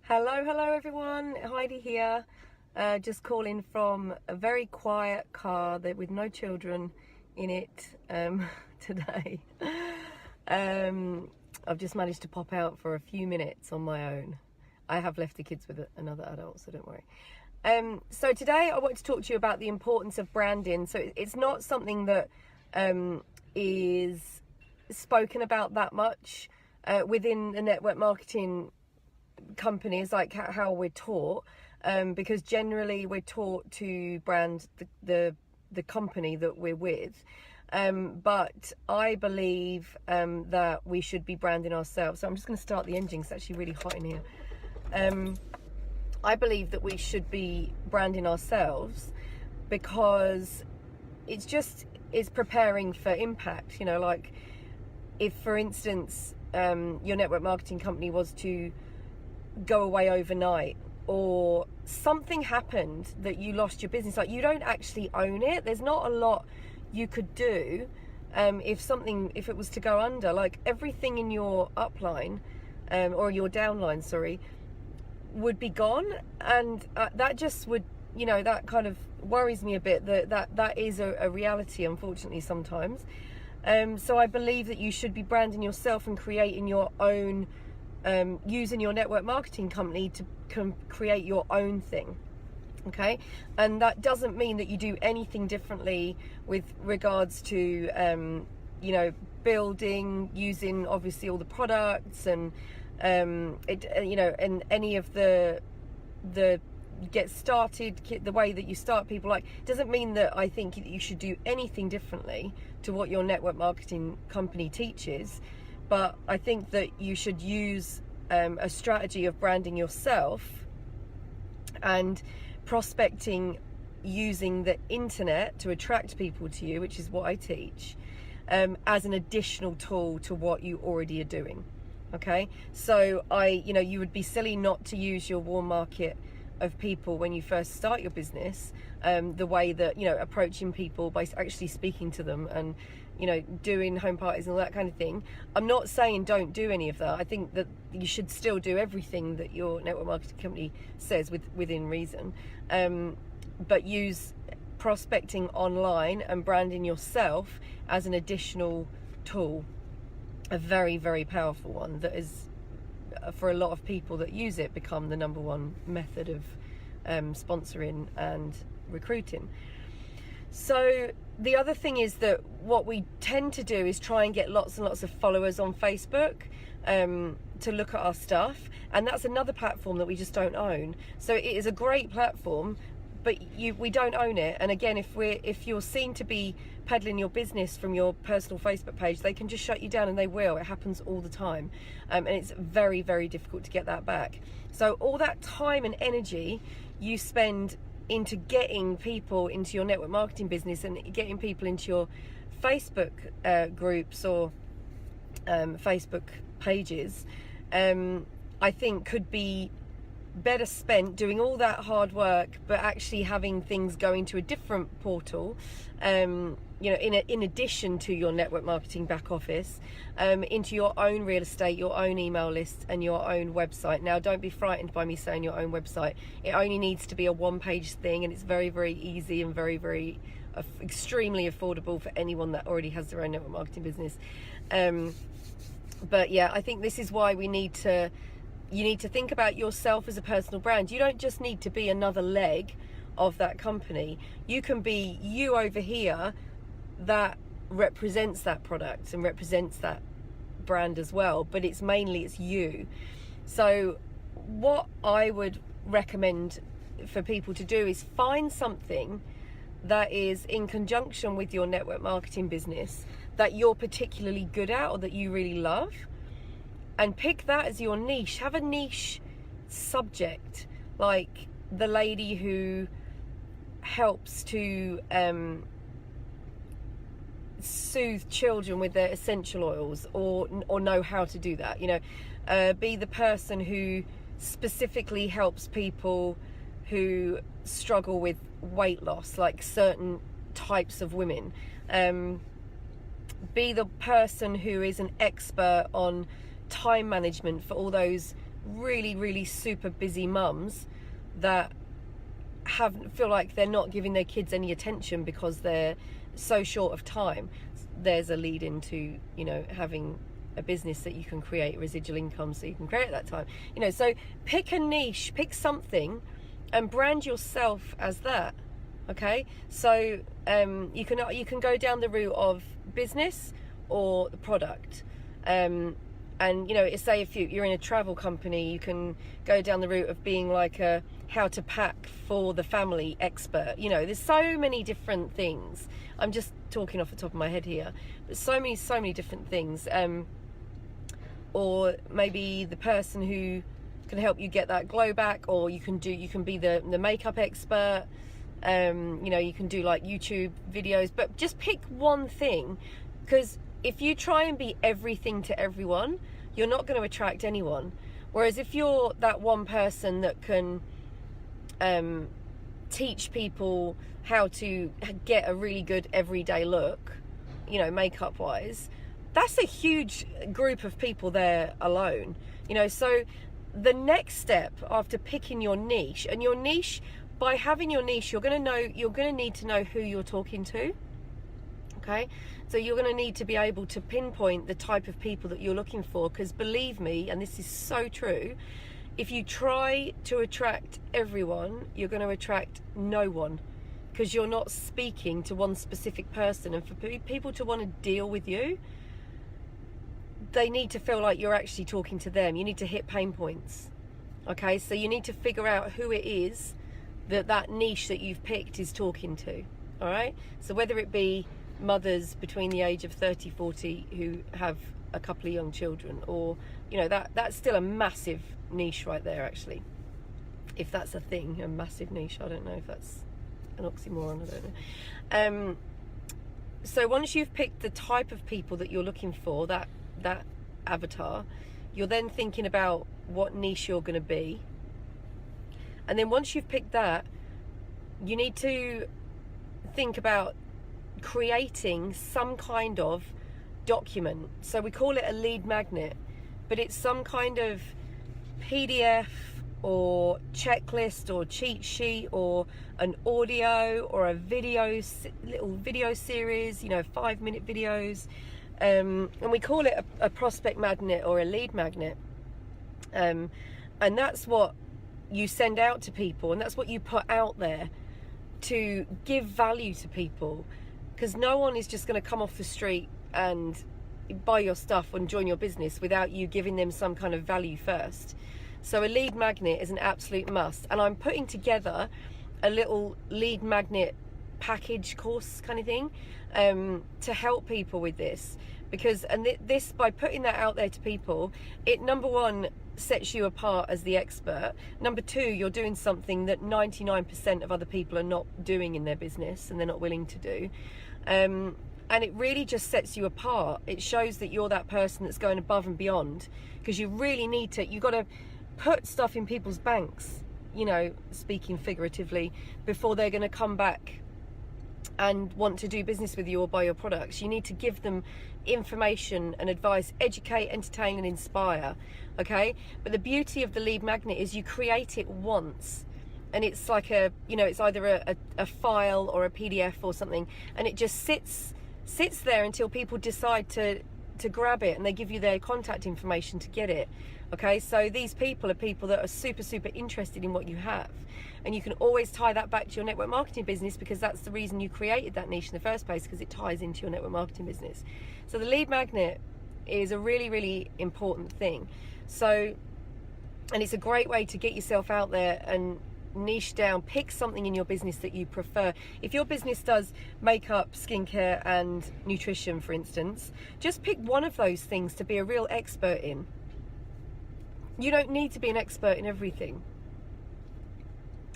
Hello everyone, Heidi here, just calling from a very quiet car with no children in it today. I've just managed to pop out for a few minutes on my own. I have left the kids with another adult, so don't worry. So today I want to talk to you about the importance of branding. So it's not something that is spoken about that much within the network marketing companies, like how we're taught, because generally we're taught to brand the company that we're with, but I believe that we should be branding ourselves. So I'm just going to start the engine, it's actually really hot in here. I believe that we should be branding ourselves because it's preparing for impact. You know, like if for instance your network marketing company was to go away overnight, or something happened that you lost your business, like you don't actually own it, there's not a lot you could do if it was to go under. Like everything in your upline or your downline, sorry, would be gone, and that just would, you know, that kind of worries me a bit, that is a reality, unfortunately, sometimes. So I believe that you should be branding yourself and creating your own, using your network marketing company to create your own thing. Okay, and that doesn't mean that you do anything differently with regards to you know, building, using obviously all the products and you know, and any of the get started, the way that you start people, like, doesn't mean that I think that you should do anything differently to what your network marketing company teaches. But I think that you should use a strategy of branding yourself and prospecting using the internet to attract people to you, which is what I teach, as an additional tool to what you already are doing. Okay, so you know, you would be silly not to use your warm market of people when you first start your business, the way that, you know, approaching people by actually speaking to them and, you know, doing home parties and all that kind of thing. I'm not saying don't do any of that. I think that you should still do everything that your network marketing company says within reason, but use prospecting online and branding yourself as an additional tool, a very, very powerful one that is, for a lot of people that use it, become the number one method of sponsoring and recruiting. So the other thing is that what we tend to do is try and get lots and lots of followers on Facebook to look at our stuff, and that's another platform that we just don't own. So it is a great platform, but we don't own it. And again, if you're seen to be peddling your business from your personal Facebook page, they can just shut you down, and they will. It happens all the time, and it's very, very difficult to get that back. So all that time and energy you spend into getting people into your network marketing business and getting people into your Facebook groups or Facebook pages, I think could be better spent doing all that hard work, but actually having things going to a different portal, you know, in addition to your network marketing back office, into your own real estate, your own email list, and your own website. Now, don't be frightened by me saying your own website. It only needs to be a one-page thing, and it's very, very easy and very, very extremely affordable for anyone that already has their own network marketing business. But yeah, I think this is why you need to think about yourself as a personal brand. You don't just need to be another leg of that company. You can be you over here that represents that product and represents that brand as well, but it's you. So what I would recommend for people to do is find something that is in conjunction with your network marketing business that you're particularly good at or that you really love, and pick that as your niche. Have a niche subject, like the lady who helps to soothe children with their essential oils, or know how to do that. You know, be the person who specifically helps people who struggle with weight loss, like certain types of women. Be the person who is an expert on time management for all those really super busy mums that feel like they're not giving their kids any attention because they're so short of time. There's a lead into, you know, having a business that you can create residual income so you can create that time, you know. So pick a niche, pick something and brand yourself as that. Okay, so you can go down the route of business or the product, and you know, say if you're in a travel company, you can go down the route of being like a how to pack for the family expert. You know, there's so many different things. I'm just talking off the top of my head here, but so many different things. Or maybe the person who can help you get that glow back, or you can be the makeup expert. You know, you can do like YouTube videos, but just pick one thing, because if you try and be everything to everyone, you're not going to attract anyone. Whereas if you're that one person that can teach people how to get a really good everyday look, you know, makeup wise, that's a huge group of people there alone, you know. So the next step after picking your niche, and your niche, by having your niche, you're going to need to know who you're talking to. Okay, so you're going to need to be able to pinpoint the type of people that you're looking for, because believe me, and this is so true, if you try to attract everyone, you're going to attract no one, because you're not speaking to one specific person. And for people to want to deal with you, they need to feel like you're actually talking to them. You need to hit pain points. Okay, so you need to figure out who it is that niche that you've picked is talking to. All right, so whether it be mothers between the age of 30, 40 who have a couple of young children, or, you know, that's still a massive niche right there, actually, if that's a thing, a massive niche. I don't know if that's an oxymoron, I don't know. So once you've picked the type of people that you're looking for, that avatar, you're then thinking about what niche you're going to be. And then once you've picked that, you need to think about creating some kind of document. So we call it a lead magnet, but it's some kind of PDF or checklist or cheat sheet or an audio or a little video series, you know, 5-minute videos. And we call it a prospect magnet or a lead magnet. And that's what you send out to people, and that's what you put out there to give value to people, because no one is just going to come off the street and buy your stuff and join your business without you giving them some kind of value first. So a lead magnet is an absolute must, and I'm putting together a little lead magnet package course kind of thing to help people with this, because this, by putting that out there to people, it, number one, sets you apart as the expert. Number two, you're doing something that 99% of other people are not doing in their business, and they're not willing to do. And it really just sets you apart. It shows that you're that person that's going above and beyond, because you really need to, you've got to put stuff in people's banks, you know, speaking figuratively, before they're going to come back and want to do business with you or buy your products. You need to give them information and advice, educate, entertain, and inspire. Okay, but the beauty of the lead magnet is you create it once, and it's like a, you know, it's either a file or a PDF or something, and it just sits there until people decide to grab it, and they give you their contact information to get it. Okay, so these people are people that are super interested in what you have, and you can always tie that back to your network marketing business, because that's the reason you created that niche in the first place, because it ties into your network marketing business. So the lead magnet is a really important thing. So, and it's a great way to get yourself out there and niche down. Pick something in your business that you prefer. If your business does makeup, skincare, and nutrition, for instance, just pick one of those things to be a real expert in. You don't need to be an expert in everything.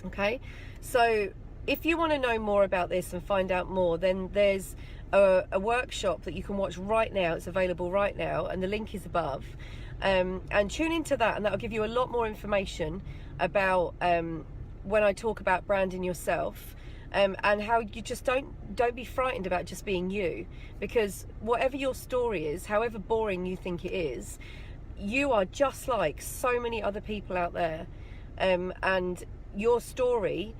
Okay, so if you want to know more about this and find out more, then there's a workshop that you can watch right now. It's available right now, and the link is above. And tune into that, and that'll give you a lot more information about when I talk about branding yourself, and how you just don't be frightened about just being you, because whatever your story is, however boring you think it is, you are just like so many other people out there, and your story,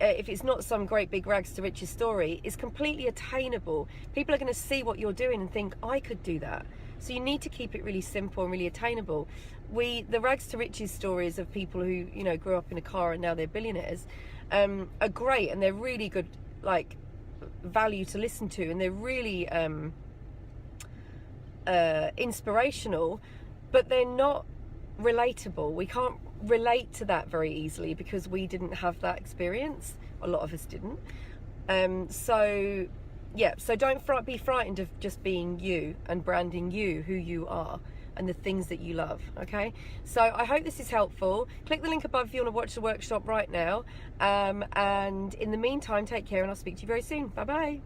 if it's not some great big rags to riches story, is completely attainable. People are going to see what you're doing and think, I could do that. So you need to keep it really simple and really attainable. The rags to riches stories of people who, you know, grew up in a car and now they're billionaires, are great, and they're really good, like, value to listen to, and they're really inspirational, but they're not relatable. We can't relate to that very easily because we didn't have that experience. A lot of us didn't. So yeah, so don't be frightened of just being you and branding you, who you are, and the things that you love. Okay, so I hope this is helpful. Click the link above if you want to watch the workshop right now, and in the meantime, take care, and I'll speak to you very soon. Bye bye.